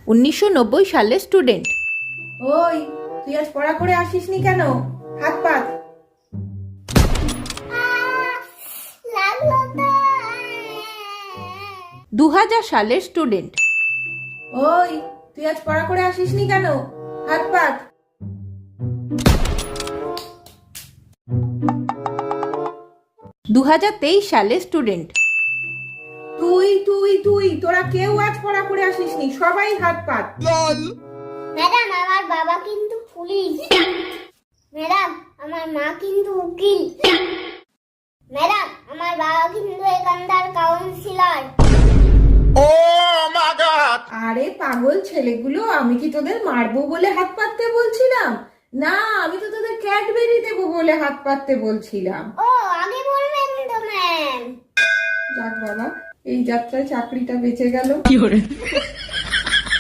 1990 সালের স্টুডেন্ট। ওই তুই আজ পড়া করে আসিসনি কেন? হাত পাত। 2000 সালের স্টুডেন্ট। ওই তুই আজ পড়া করে আসিসনি কেন? হাত পাত। 2023 সালের স্টুডেন্ট। তুই তুই তুই তোরা কেউ আজ পড়া করে আসিসনি, সবাই হাত পাত। ম্যাডাম, আমার বাবা কিন্তু পুলিশ। ম্যাডাম, আমার মা কিন্তু উকিল। ম্যাডাম, আমার বাবা কিন্তু এখানকার কাউন্সিলর। আরে পাগল ছেলেগুলো, আমি কি তোদের মারবো বলে হাত পাততে বলছিলাম? না, আমি তো তোদের ক্যাডবেরি দেবো বলে হাত পাততে বলছিলাম। ও, আগে বলবেন তো ম্যাম। যাক বাবা, এই যাত্রায় চাকরিটা বেঁচে গেল।